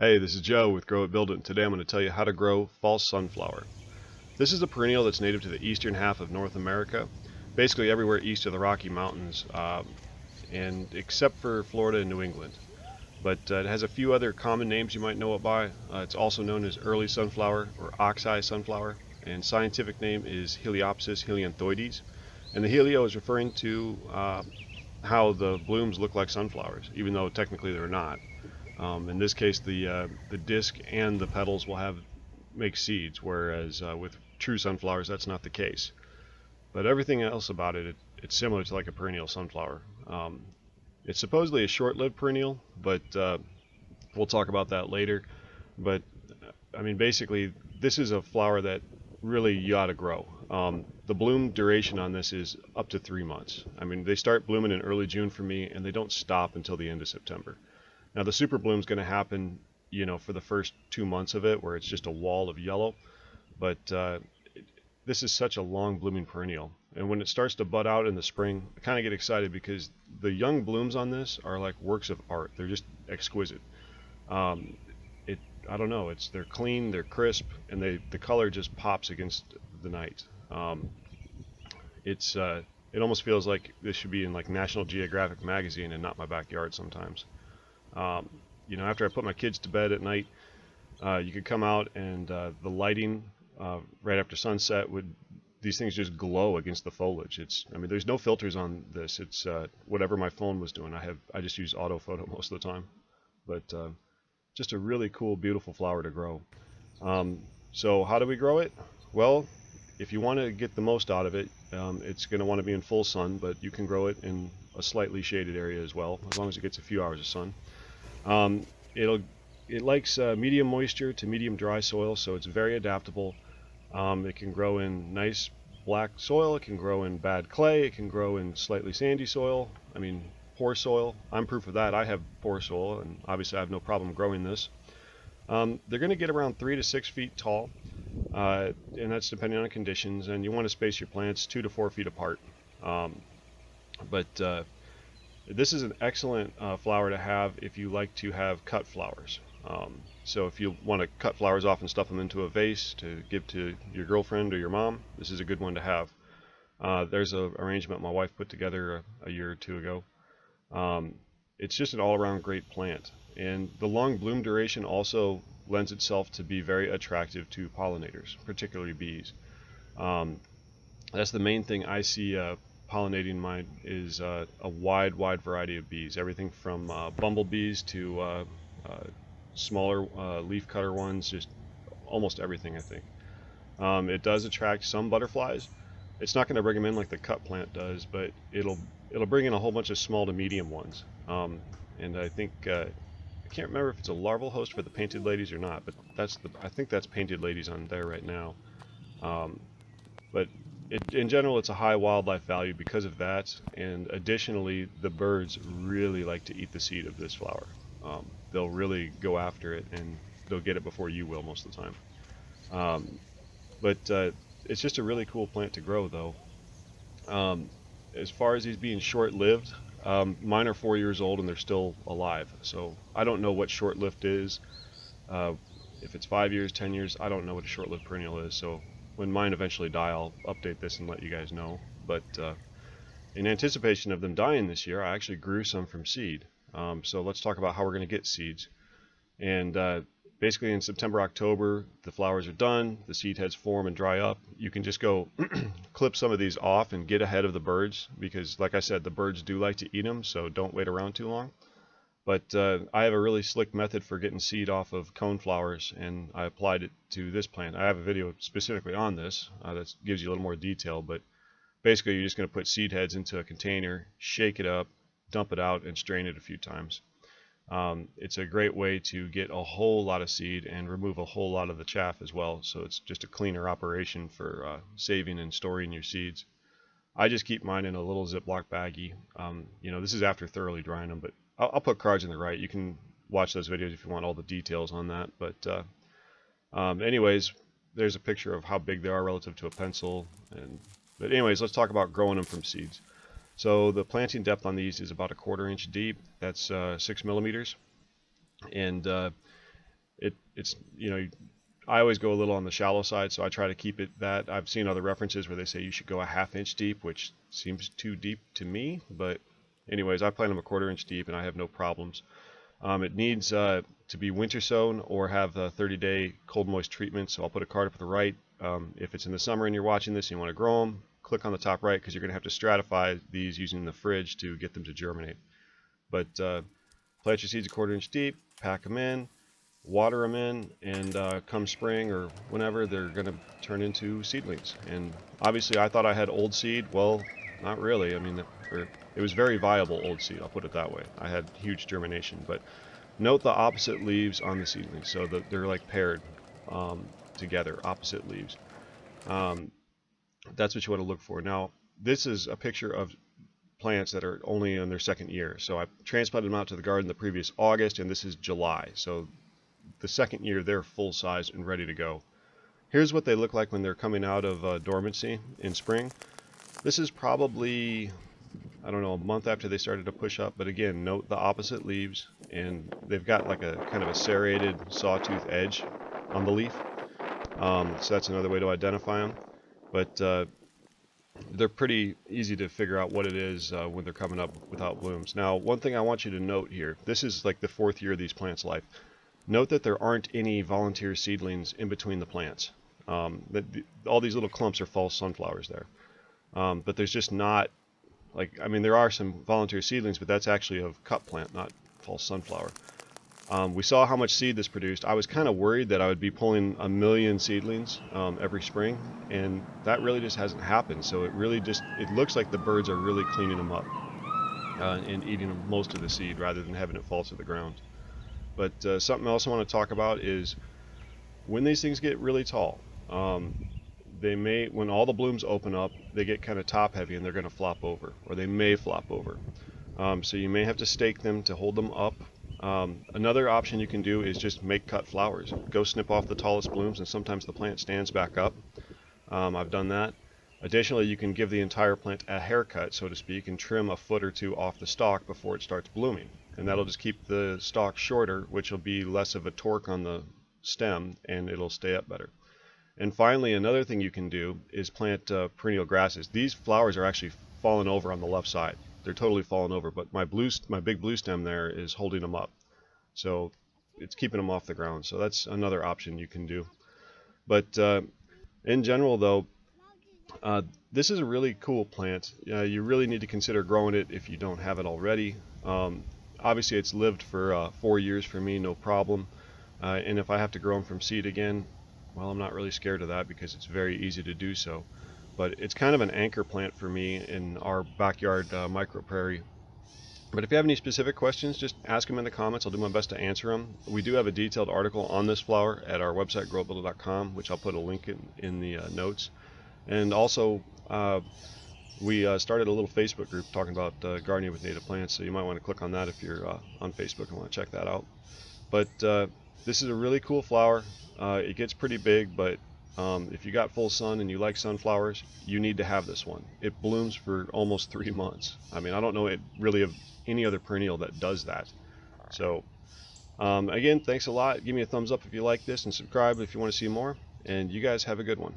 Hey, this is Joe with Grow It Build It, and today I'm going to tell you how to grow false sunflower. This is a perennial that's native to the eastern half of North America, basically everywhere east of the Rocky Mountains, and except for Florida and New England. But it has a few other common names you might know it by. It's also known as early sunflower or Oxeye Sunflower, and scientific name is Heliopsis Helianthoides. And the helio is referring to how the blooms look like sunflowers, even though technically they're not. In this case, the disc and the petals will make seeds, whereas with true sunflowers, that's not the case. But everything else about it's similar to like a perennial sunflower. It's supposedly a short-lived perennial, but we'll talk about that later. But I mean, basically, this is a flower that really you ought to grow. The bloom duration on this is up to 3 months. I mean, they start blooming in early June for me, and they don't stop until the end of September. Now the super bloom is going to happen, for the first 2 months of it, where it's just a wall of yellow. But this is such a long blooming perennial, and when it starts to bud out in the spring, I kind of get excited because the young blooms on this are like works of art. They're just exquisite. Um, I don't know. They're clean, they're crisp, and the color just pops against the night. It almost feels like this should be in like National Geographic magazine and not my backyard sometimes. Um, After I put my kids to bed at night, you could come out and the lighting right after sunset these things just glow against the foliage. I mean, there's no filters on this. It's whatever my phone was doing. I just use autophoto most of the time, but just a really cool, beautiful flower to grow. So how do we grow it? Well, if you want to get the most out of it, it's going to want to be in full sun, but you can grow it in a slightly shaded area as well, as long as it gets a few hours of sun. Um, it likes medium moisture to medium dry soil, so it's very adaptable. It can grow in nice black soil, it can grow in bad clay, it can grow in slightly sandy soil, poor soil. I'm proof of that. I have poor soil, and obviously I have no problem growing this. They're going to get around 3 to 6 feet tall, and that's depending on the conditions, and you want to space your plants 2 to 4 feet apart. But this is an excellent flower to have if you like to have cut flowers. So if you want to cut flowers off and stuff them into a vase to give to your girlfriend or your mom, this is a good one to have. There's an arrangement my wife put together a year or two ago. It's just an all-around great plant. And the long bloom duration also lends itself to be very attractive to pollinators, particularly bees. That's the main thing I see pollinating mine is a wide variety of bees. Everything from bumblebees to smaller leaf-cutter ones, just almost everything, I think. It does attract some butterflies. It's not going to bring them in like the cut plant does, but it'll bring in a whole bunch of small to medium ones. And I think I can't remember if it's a larval host for the painted ladies or not, but I think that's painted ladies on there right now. But in general, it's a high wildlife value because of that, and additionally, the birds really like to eat the seed of this flower. They'll really go after it, and they'll get it before you will most of the time. But it's just a really cool plant to grow, though. As far as these being short-lived, mine are 4 years old and they're still alive. So I don't know what short-lived is. If it's 5 years, 10 years, I don't know what a short-lived perennial is. So when mine eventually die, I'll update this and let you guys know. But in anticipation of them dying this year, I actually grew some from seed. So let's talk about how we're going to get seeds. And basically in September, October, the flowers are done, the seed heads form and dry up. You can just go clip some of these off and get ahead of the birds, because like I said, the birds do like to eat them, so don't wait around too long. But I have a really slick method for getting seed off of cone flowers, and I applied it to this plant. I have a video specifically on this that gives you a little more detail, but basically you're just going to put seed heads into a container, shake it up, dump it out, and strain it a few times. It's a great way to get a whole lot of seed and remove a whole lot of the chaff as well, so it's just a cleaner operation for saving and storing your seeds. I just keep mine in a little Ziploc baggie. This is after thoroughly drying them, but I'll put cards in the right. You can watch those videos if you want all the details on that. But anyways, there's a picture of how big they are relative to a pencil. But anyways, let's talk about growing them from seeds. So the planting depth on these is about 1/4 inch deep. That's 6 millimeters. And it's I always go a little on the shallow side, so I try to keep it that. I've seen other references where they say you should go a ½ inch deep, which seems too deep to me, but anyways, I plant them a ¼ inch deep and I have no problems. It needs to be winter sown or have a 30-day cold moist treatment, so I'll put a card up to the right. If it's in the summer and you're watching this and you want to grow them, click on the top right because you're going to have to stratify these using the fridge to get them to germinate. But plant your seeds a ¼ inch deep, pack them in, water them in, and come spring or whenever, they're going to turn into seedlings. And obviously I thought I had old seed. Well, not really. I mean, it was very viable old seed, I'll put it that way. I had huge germination, but note the opposite leaves on the seedlings, so that they're like paired together, opposite leaves. That's what you want to look for. Now, this is a picture of plants that are only in their second year. So I transplanted them out to the garden the previous August, and this is July. So the second year, they're full size and ready to go. Here's what they look like when they're coming out of dormancy in spring. This is probably, I don't know, a month after they started to push up, but again, note the opposite leaves, and they've got like a kind of a serrated sawtooth edge on the leaf. So that's another way to identify them. But they're pretty easy to figure out what it is when they're coming up without blooms. Now, one thing I want you to note here, this is like the 4th year of these plants' life. Note that there aren't any volunteer seedlings in between the plants. All these little clumps are false sunflowers there. But there's just not, like, I mean, there are some volunteer seedlings, but that's actually of cut plant, not false sunflower. We saw how much seed this produced. I was kind of worried that I would be pulling 1 million seedlings every spring, and that really just hasn't happened. So it looks like the birds are really cleaning them up and eating most of the seed rather than having it fall to the ground. But something else I want to talk about is when these things get really tall, when all the blooms open up, they get kind of top heavy and they're going to flop over, or they may flop over. So you may have to stake them to hold them up. Another option you can do is just make cut flowers. Go snip off the tallest blooms, and sometimes the plant stands back up. I've done that. Additionally, you can give the entire plant a haircut, so to speak, and trim a foot or two off the stalk before it starts blooming. And that'll just keep the stalk shorter, which will be less of a torque on the stem, and it'll stay up better. And finally, another thing you can do is plant perennial grasses. These flowers are actually falling over on the left side. They're totally falling over, but my big blue stem there is holding them up. So it's keeping them off the ground. So that's another option you can do. But in general, though, this is a really cool plant. You really need to consider growing it if you don't have it already. Obviously, it's lived for 4 years for me, no problem. And if I have to grow them from seed again, well, I'm not really scared of that because it's very easy to do so. But it's kind of an anchor plant for me in our backyard micro prairie. But if you have any specific questions, just ask them in the comments. I'll do my best to answer them. We do have a detailed article on this flower at our website, growbuilder.com, which I'll put a link in the notes. And also, we started a little Facebook group talking about gardening with native plants, so you might want to click on that if you're on Facebook and want to check that out. But this is a really cool flower. It gets pretty big, but if you got full sun and you like sunflowers, you need to have this one. It blooms for almost 3 months. I mean, I don't know really of any other perennial that does that. So again, thanks a lot. Give me a thumbs up if you like this and subscribe if you want to see more. And you guys have a good one.